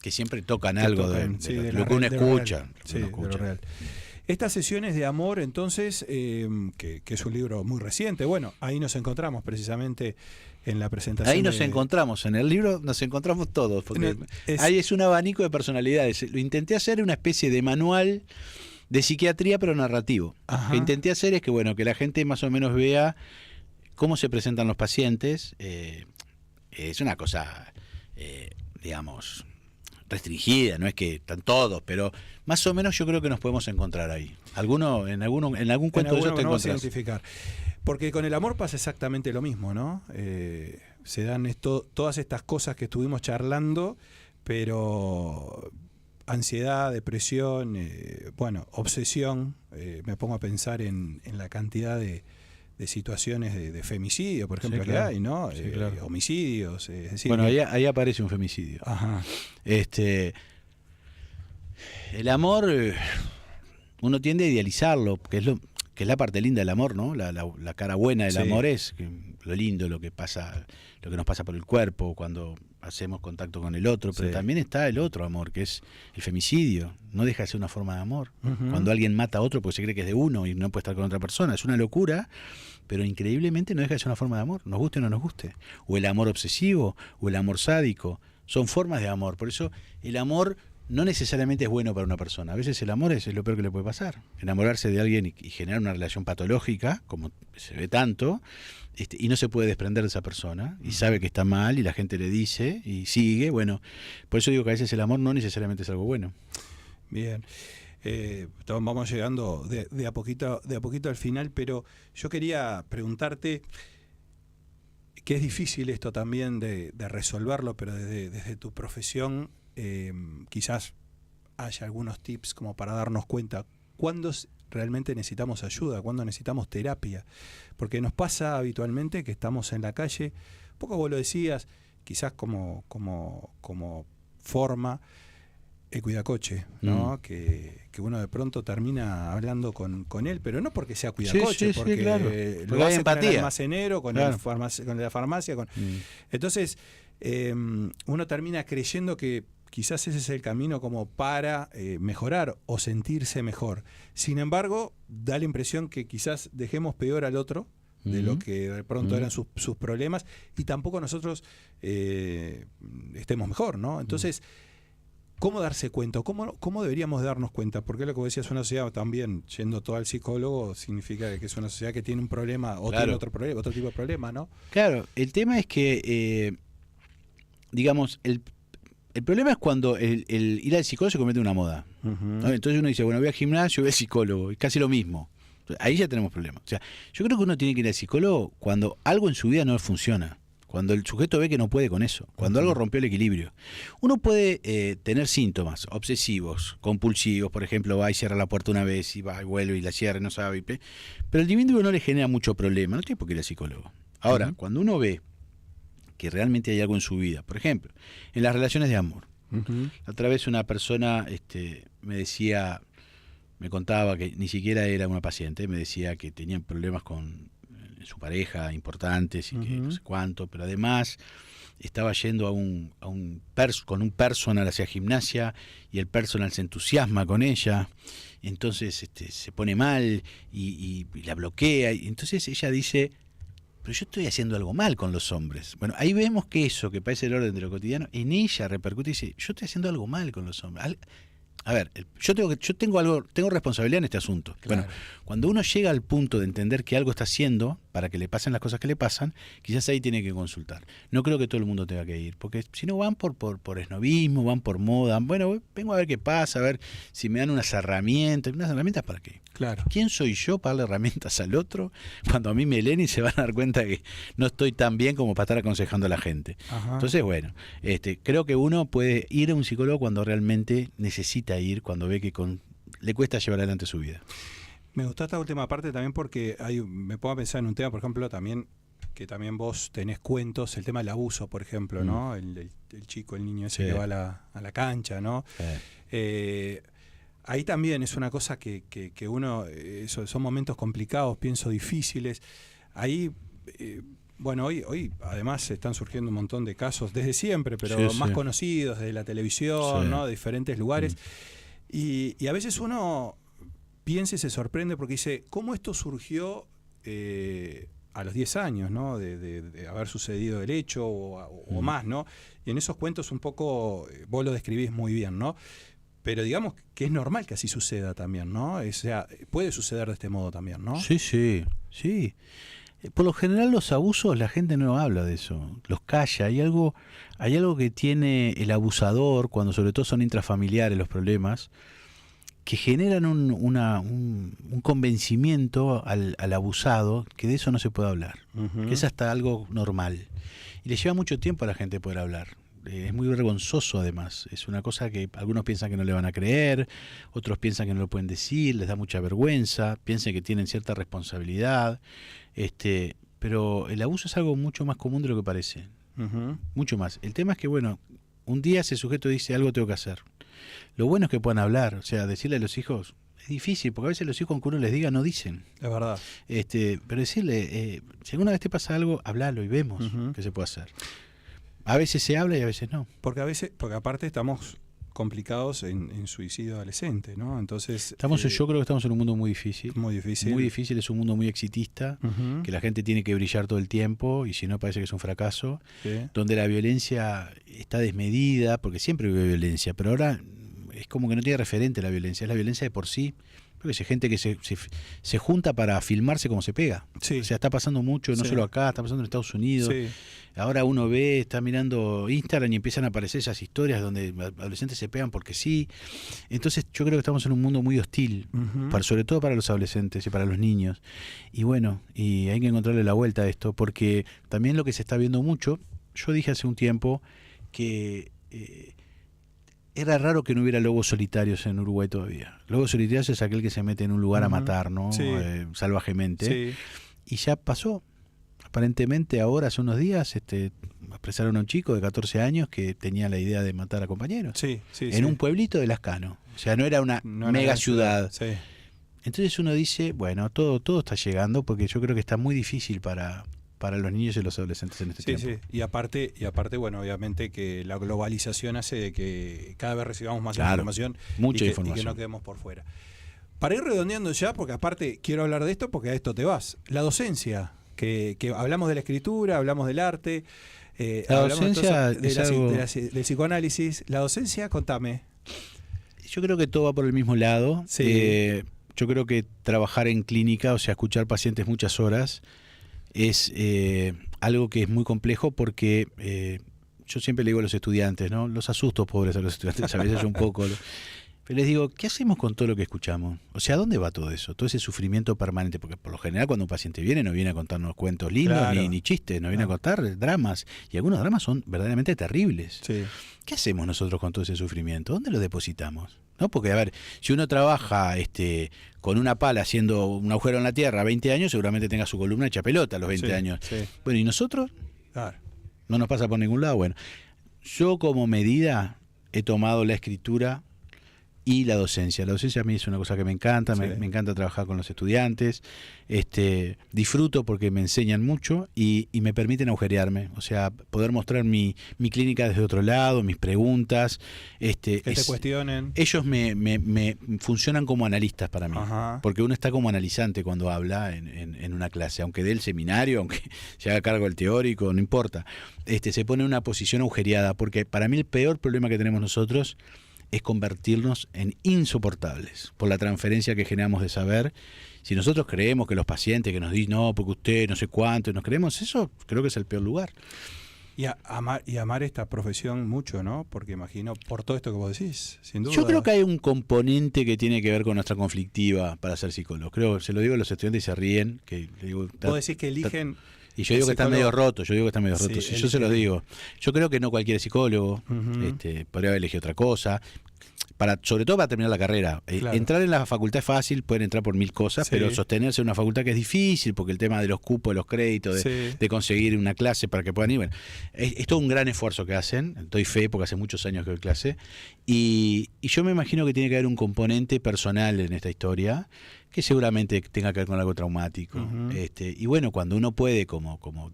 que siempre tocan algo de lo que uno escucha. Sí, de lo real. Estas sesiones de amor, entonces, que es un libro muy reciente, bueno, ahí nos encontramos precisamente en la presentación. Ahí nos encontramos, en el libro nos encontramos todos, porque ahí es un abanico de personalidades. Lo intenté hacer una especie de manual de psiquiatría, pero narrativo. Lo que intenté hacer es que, bueno, que la gente más o menos vea cómo se presentan los pacientes. Es una cosa, digamos, restringida, no es que están todos, pero más o menos yo creo que nos podemos encontrar ahí. En algún cuento de eso te vamos a encontrás. identificar. Porque con el amor pasa exactamente lo mismo, ¿no? Se dan todas estas cosas que estuvimos charlando, pero ansiedad, depresión, bueno, obsesión. Me pongo a pensar en la cantidad de situaciones de femicidio, por ejemplo, Sí, claro. que hay, ¿no? Sí, claro. Homicidios. Es decir, Bueno, ahí aparece un femicidio. Ajá. El amor, uno tiende a idealizarlo, que es la parte linda del amor, ¿no? La cara buena del Sí. amor es lo lindo, lo que nos pasa por el cuerpo cuando hacemos contacto con el otro, pero Sí. también está el otro amor, que es el femicidio. No deja de ser una forma de amor. Ujú. Cuando alguien mata a otro porque se cree que es de uno y no puede estar con otra persona, es una locura, pero increíblemente no deja de ser una forma de amor, nos guste o no nos guste. O el amor obsesivo, o el amor sádico, son formas de amor. Por eso el amor no necesariamente es bueno para una persona. A veces el amor es lo peor que le puede pasar. Enamorarse de alguien y generar una relación patológica, como se ve tanto, y no se puede desprender de esa persona, y sabe que está mal, y la gente le dice, y sigue. Bueno, por eso digo que a veces el amor no necesariamente es algo bueno. Bien. Vamos llegando de a poquito al final, pero yo quería preguntarte, que es difícil esto también de resolverlo, pero desde tu profesión, quizás haya algunos tips como para darnos cuenta cuándo realmente necesitamos ayuda, cuándo necesitamos terapia, porque nos pasa habitualmente que estamos en la calle, un poco vos lo decías, quizás como forma cuidacoche, ¿no? Que uno de pronto termina hablando con él, pero no porque sea cuidacoche, Sí, porque claro. lo Porque hay hace con el empatía. almacenero, con, Claro. con la farmacia. Entonces, uno termina creyendo que quizás ese es el camino como para mejorar o sentirse mejor. Sin embargo, da la impresión que quizás dejemos peor al otro de lo que de pronto eran sus problemas, y tampoco nosotros estemos mejor, ¿no? Entonces, ¿cómo darse cuenta? ¿Cómo deberíamos darnos cuenta? Porque lo que vos decías, una sociedad también, yendo todo al psicólogo, significa que es una sociedad que tiene un problema o Claro. tiene otro problema, otro tipo de problema, ¿no? Claro, el tema es que, digamos, el problema es cuando el ir al psicólogo se convierte en una moda, ¿no? Entonces uno dice, bueno, voy al gimnasio, voy al psicólogo, y casi lo mismo. Ahí ya tenemos problemas. O sea, yo creo que uno tiene que ir al psicólogo cuando algo en su vida no funciona, cuando el sujeto ve que no puede con eso, cuando algo rompió el equilibrio. Uno puede tener síntomas obsesivos, compulsivos, por ejemplo, va y cierra la puerta una vez y va y vuelve y la cierra y no sabe, pero el individuo no le genera mucho problema, no tiene por qué ir al psicólogo. Ahora, cuando uno ve que realmente hay algo en su vida, por ejemplo, en las relaciones de amor. Otra vez una persona me contaba que ni siquiera era una paciente, me decía que tenían problemas con su pareja importantes y que no sé cuánto, pero además estaba yendo con un personal hacia gimnasia, y el personal se entusiasma con ella, entonces se pone mal y la bloquea, y entonces ella dice, pero yo estoy haciendo algo mal con los hombres. Bueno, ahí vemos que eso, que parece el orden de lo cotidiano, en ella repercute y dice, yo estoy haciendo algo mal con los hombres. A ver, yo tengo responsabilidad en este asunto. Claro. Bueno, cuando uno llega al punto de entender que algo está haciendo para que le pasen las cosas que le pasan, quizás ahí tiene que consultar. No creo que todo el mundo tenga que ir, porque si no van por esnovismo, van por moda. Bueno, vengo a ver qué pasa, a ver si me dan unas herramientas. ¿Unas herramientas para qué? Claro. ¿Quién soy yo para darle herramientas al otro cuando a mí me leen y se van a dar cuenta que no estoy tan bien como para estar aconsejando a la gente? Ajá. Entonces, bueno, creo que uno puede ir a un psicólogo cuando realmente necesita ir, cuando ve que le cuesta llevar adelante su vida. Me gustó esta última parte también porque me pongo a pensar en un tema, por ejemplo, también que también vos tenés cuentos, el tema del abuso, por ejemplo, ¿no? El chico, el niño ese Sí. que va a la cancha, ¿no? Ahí también es una cosa que uno, son momentos complicados, pienso difíciles. Ahí, bueno, hoy además están surgiendo un montón de casos desde siempre, pero Sí, más sí. conocidos, desde la televisión, Sí. ¿no? De diferentes lugares. Y a veces uno piensa y se sorprende porque dice, ¿cómo esto surgió a los 10 años, ¿no? De haber sucedido el hecho o más, ¿no? Y en esos cuentos un poco, vos lo describís muy bien, ¿no? Pero digamos que es normal que así suceda también, ¿no? O sea, puede suceder de este modo también, ¿no? Sí, sí, sí. Por lo general los abusos la gente no habla de eso, los calla. Hay algo que tiene el abusador, cuando sobre todo son intrafamiliares los problemas, que generan un convencimiento al abusado que de eso no se puede hablar, que es hasta algo normal. Y le lleva mucho tiempo a la gente poder hablar. Es muy vergonzoso además, es una cosa que algunos piensan que no le van a creer, otros piensan que no lo pueden decir, les da mucha vergüenza, piensan que tienen cierta responsabilidad, pero el abuso es algo mucho más común de lo que parece, mucho más. El tema es que, bueno, un día ese sujeto dice algo tengo que hacer. Lo bueno es que puedan hablar, o sea, decirle a los hijos, es difícil, porque a veces los hijos, aunque uno les diga, no dicen. Es verdad. Pero decirle, si alguna vez te pasa algo, hablalo y vemos qué se puede hacer. A veces se habla y a veces no. Porque aparte estamos complicados en suicidio adolescente, ¿no? Entonces yo creo que estamos en un mundo muy difícil. Muy difícil. Muy difícil, es un mundo muy exitista, que la gente tiene que brillar todo el tiempo y si no parece que es un fracaso, donde la violencia está desmedida, porque siempre hubo violencia, pero ahora es como que no tiene referente la violencia, es la violencia de por sí. Porque hay gente que se junta para filmarse como se pega. Sí. O sea, está pasando mucho, no solo acá, está pasando en Estados Unidos. Sí. Ahora uno está mirando Instagram y empiezan a aparecer esas historias donde adolescentes se pegan porque sí. Entonces yo creo que estamos en un mundo muy hostil, sobre todo para los adolescentes y para los niños. Y bueno, y hay que encontrarle la vuelta a esto, porque también lo que se está viendo mucho, yo dije hace un tiempo que era raro que no hubiera lobos solitarios en Uruguay todavía. Lobos solitarios es aquel que se mete en un lugar a matar, ¿no? Sí. Salvajemente. Sí. Y ya pasó. Aparentemente ahora, hace unos días, apresaron a un chico de 14 años que tenía la idea de matar a compañeros. Sí, en un pueblito de Lascano. O sea, no era una mega ciudad. Sí. Entonces uno dice, bueno, todo está llegando, porque yo creo que está muy difícil para los niños y los adolescentes en este tiempo. Sí. Y aparte, bueno, obviamente que la globalización hace de que cada vez recibamos más información, mucha y información. que no quedemos por fuera. Para ir redondeando ya, porque aparte quiero hablar de esto, porque a esto te vas. La docencia, que hablamos de la escritura, hablamos del arte, la hablamos docencia del psicoanálisis. La docencia, contame. Yo creo que todo va por el mismo lado. Sí. Yo creo que trabajar en clínica, o sea, escuchar pacientes muchas horas, es algo que es muy complejo porque yo siempre le digo a los estudiantes, ¿no? Los asusto, pobres, a los estudiantes, a veces un poco. Pero les digo, ¿qué hacemos con todo lo que escuchamos? O sea, ¿a dónde va todo eso? Todo ese sufrimiento permanente, porque por lo general cuando un paciente viene no viene a contarnos cuentos lindos ni chistes, no viene a contar dramas, y algunos dramas son verdaderamente terribles. Sí. ¿Qué hacemos nosotros con todo ese sufrimiento? ¿Dónde lo depositamos? ¿No? Porque, a ver, si uno trabaja con una pala haciendo un agujero en la tierra 20 años, seguramente tenga su columna hecha pelota a los 20 años. Sí. Bueno, ¿y nosotros? Claro. No nos pasa por ningún lado. Bueno, yo como medida he tomado la escritura y la docencia. La docencia a mí es una cosa que me encanta, me encanta trabajar con los estudiantes, disfruto porque me enseñan mucho y me permiten agujerearme, o sea, poder mostrar mi clínica desde otro lado, mis preguntas. Que te cuestionen. Ellos me funcionan como analistas para mí, porque uno está como analizante cuando habla en una clase, aunque dé el seminario, aunque se haga cargo del teórico, no importa. Se pone en una posición agujereada, porque para mí el peor problema que tenemos nosotros es convertirnos en insoportables por la transferencia que generamos de saber. Si nosotros creemos que los pacientes que nos dicen, no, porque usted no sé cuánto, nos creemos eso, creo que es el peor lugar. Y amar esta profesión mucho, ¿no? Porque imagino, por todo esto que vos decís, sin duda. Yo creo que hay un componente que tiene que ver con nuestra conflictiva para ser psicólogo. Se lo digo a los estudiantes y se ríen. Vos decís que eligen... Y yo digo que están medio rotos, yo se los digo. Yo creo que no cualquier psicólogo podría haber elegido otra cosa, sobre todo para terminar la carrera. Entrar en la facultad es fácil, pueden entrar por 1000 cosas, pero sostenerse en una facultad que es difícil, porque el tema de los cupos, de los créditos, de conseguir una clase para que puedan ir, bueno, es todo un gran esfuerzo que hacen, doy fe porque hace muchos años que doy clase, y yo me imagino que tiene que haber un componente personal en esta historia, que seguramente tenga que ver con algo traumático. Y bueno, cuando uno puede como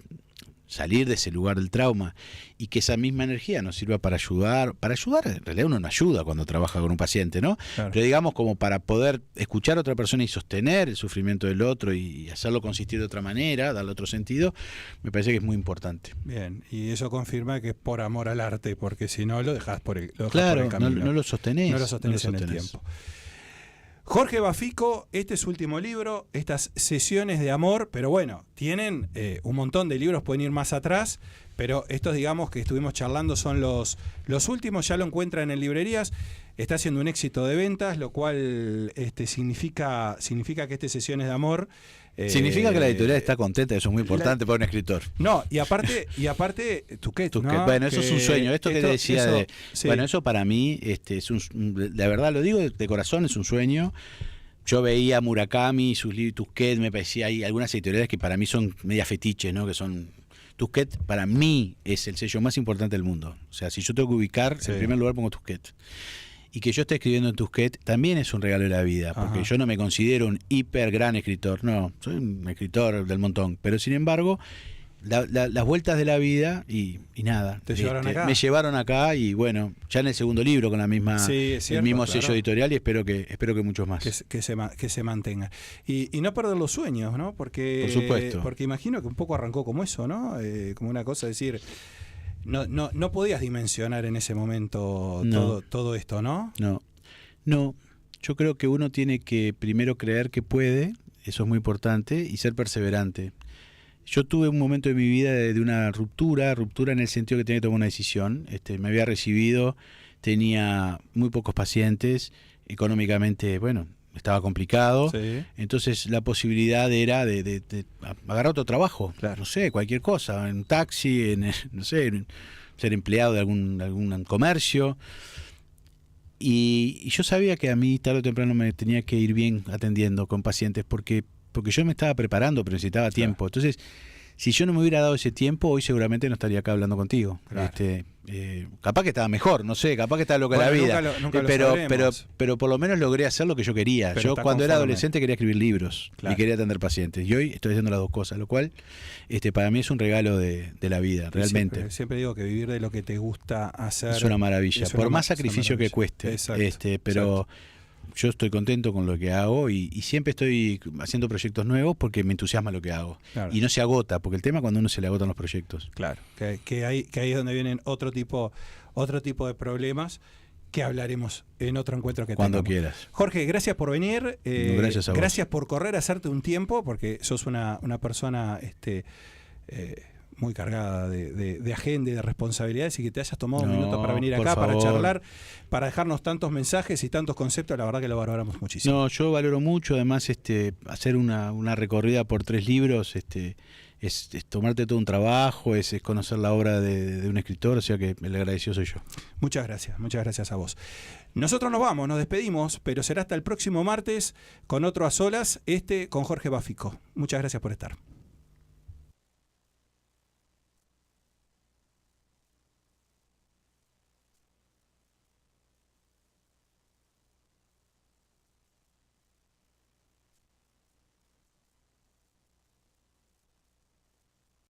salir de ese lugar del trauma y que esa misma energía nos sirva para ayudar, en realidad uno no ayuda cuando trabaja con un paciente, ¿no? Claro. Pero digamos como para poder escuchar a otra persona y sostener el sufrimiento del otro y hacerlo consistir de otra manera, darle otro sentido, me parece que es muy importante. Bien, y eso confirma que es por amor al arte, porque si no lo dejás por el camino. No lo sostenés. No lo sostenés en el tiempo. Jorge Bafico, este es su último libro, estas sesiones de amor, pero bueno, tienen un montón de libros, pueden ir más atrás, pero estos, digamos, que estuvimos charlando son los últimos, ya lo encuentran en librerías, está haciendo un éxito de ventas, lo cual significa que este Sesiones de Amor... significa que la editorial está contenta, eso es muy importante para un escritor. No, y aparte Tusquets, ¿no? Bueno, eso es un sueño, esto que te decía eso, de... sí. Bueno, eso para mí, la verdad lo digo de corazón, es un sueño. Yo veía Murakami, sus libros, Tusquets, me parecía, hay algunas editoriales que para mí son media fetiches, ¿no? Que son... Tusquets para mí es el sello más importante del mundo. O sea, si yo tengo que ubicar, en primer lugar pongo Tusquets. Y que yo esté escribiendo en Tusquets también es un regalo de la vida, porque yo no me considero un hiper gran escritor, no, soy un escritor del montón. Pero sin embargo, las vueltas de la vida y nada. ¿Te llevaron acá? Me llevaron acá y bueno, ya en el segundo libro con la misma el mismo sello editorial y espero que muchos más. Que se mantenga. Y no perder los sueños, ¿no? Porque, por supuesto. Porque imagino que un poco arrancó como eso, ¿no? Como una cosa, decir, no podías dimensionar en ese momento todo esto, ¿no? No. Yo creo que uno tiene que primero creer que puede, eso es muy importante, y ser perseverante. Yo tuve un momento de mi vida de una ruptura en el sentido que tenía que tomar una decisión. Me había recibido, tenía muy pocos pacientes, económicamente, bueno, estaba complicado. Sí. Entonces la posibilidad era de agarrar otro trabajo, claro. No sé, cualquier cosa, en un taxi, no sé, ser empleado de algún comercio. Y yo sabía que a mí tarde o temprano me tenía que ir bien atendiendo con pacientes porque yo me estaba preparando, pero necesitaba tiempo. Entonces, si yo no me hubiera dado ese tiempo, hoy seguramente no estaría acá hablando contigo. Claro. Capaz que estaba mejor, no sé, capaz que estaba loca la vida. Nunca lo pero por lo menos logré hacer lo que yo quería. Pero yo cuando era conforme. adolescente quería escribir libros y quería atender pacientes. Y hoy estoy haciendo las dos cosas, lo cual para mí es un regalo de la vida, realmente. Siempre digo que vivir de lo que te gusta hacer es una maravilla, por más sacrificio que cueste. Pero yo estoy contento con lo que hago y siempre estoy haciendo proyectos nuevos porque me entusiasma lo que hago. Claro. Y no se agota, porque el tema es cuando uno se le agotan los proyectos. Claro, que ahí es donde vienen otro tipo de problemas que hablaremos en otro encuentro que cuando tengamos. quieras. Jorge, gracias por venir. Gracias a vos. Gracias por correr, hacerte un tiempo, porque sos una persona muy cargada de agenda y de responsabilidades, y que te hayas tomado un minuto para venir acá, para charlar, para dejarnos tantos mensajes y tantos conceptos. La verdad que lo valoramos muchísimo. No, yo valoro mucho, además hacer una recorrida por 3 libros, es tomarte todo un trabajo, es conocer la obra de un escritor, o sea que el agradecido soy yo. Muchas gracias a vos. Nosotros nos despedimos, pero será hasta el próximo martes con otro A Solas, con Jorge Bafico. Muchas gracias por estar.